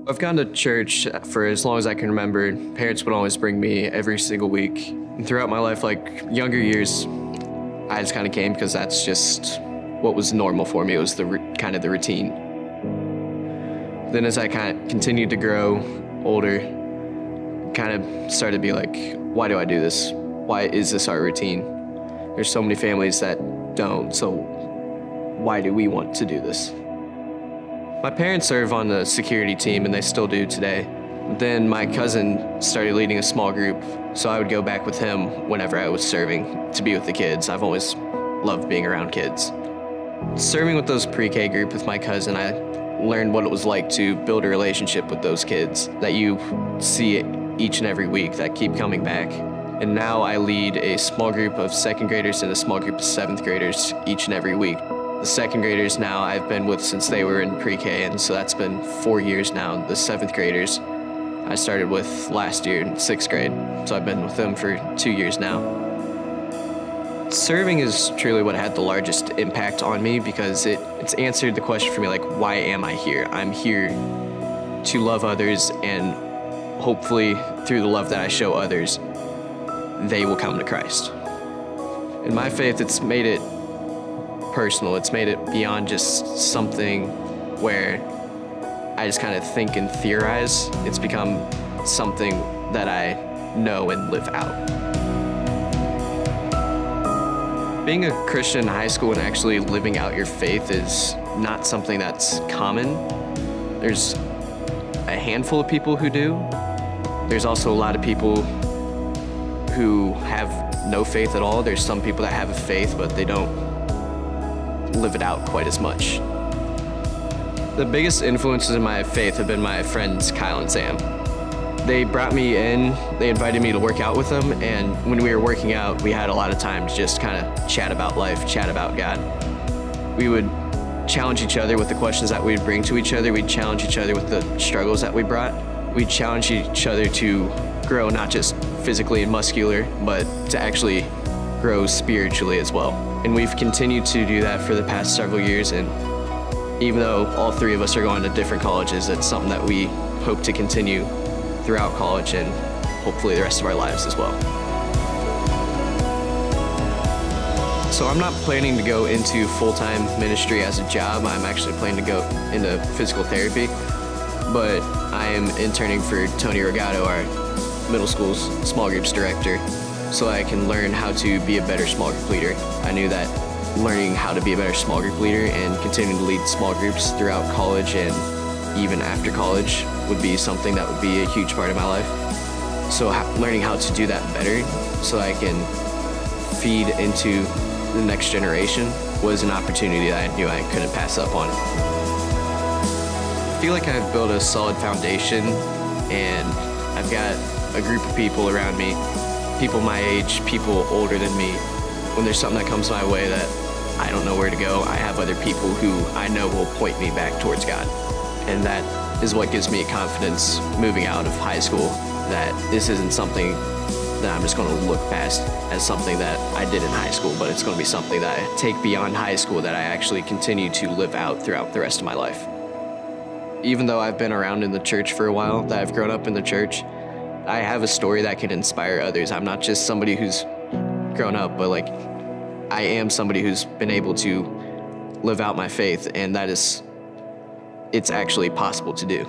I've gone to church for as long as I can remember. Parents would always bring me every single week. And throughout my life, like younger years, I just kind of came because that's just what was normal for me. It was kind of the routine. Then as I kind of continued to grow older, kind of started to be like, why do I do this? Why is this our routine? There's so many families that don't, so why do we want to do this? My parents serve on the security team, and they still do today. Then my cousin started leading a small group, so I would go back with him whenever I was serving to be with the kids. I've always loved being around kids. Serving with those pre-K group with my cousin, I learned what it was like to build a relationship with those kids that you see each and every week that keep coming back. And now I lead a small group of second graders and a small group of seventh graders each and every week. The second graders now I've been with since they were in pre-K, and so that's been 4 years now. The seventh graders I started with last year in sixth grade, so I've been with them for 2 years now. Serving is truly what had the largest impact on me because it's answered the question for me, like, why am I here? I'm here to love others, and hopefully through the love that I show others, they will come to Christ. In my faith, it's made it personal. It's made it beyond just something where I just kind of think and theorize. It's become something that I know and live out. Being a Christian in high school and actually living out your faith is not something that's common. There's a handful of people who do. There's also a lot of people who have no faith at all. There's some people that have a faith, but they don't live it out quite as much. The biggest influences in my faith have been my friends Kyle and Sam. They brought me in, they invited me to work out with them, and when we were working out, we had a lot of time to just kind of chat about life, chat about God. We would challenge each other with the questions that we'd bring to each other. We'd challenge each other with the struggles that we brought. We'd challenge each other to grow not just physically and muscular, but to actually grow spiritually as well. And we've continued to do that for the past several years, and even though all three of us are going to different colleges, it's something that we hope to continue throughout college and hopefully the rest of our lives as well. So I'm not planning to go into full-time ministry as a job. I'm actually planning to go into physical therapy, but I am interning for Tony Regato, our middle school's small groups director, so I can learn how to be a better small group leader. I knew that learning how to be a better small group leader and continuing to lead small groups throughout college and even after college would be something that would be a huge part of my life. So learning how to do that better so I can feed into the next generation was an opportunity that I knew I couldn't pass up on. I feel like I've built a solid foundation, and I've got a group of people around me, people my age, people older than me. When there's something that comes my way that I don't know where to go, I have other people who I know will point me back towards God. And that is what gives me confidence moving out of high school, that this isn't something that I'm just going to look past as something that I did in high school, but it's going to be something that I take beyond high school, that I actually continue to live out throughout the rest of my life. Even though I've been around in the church for a while, that I've grown up in the church, I have a story that can inspire others. I'm not just somebody who's grown up, but like I am somebody who's been able to live out my faith, and it's actually possible to do.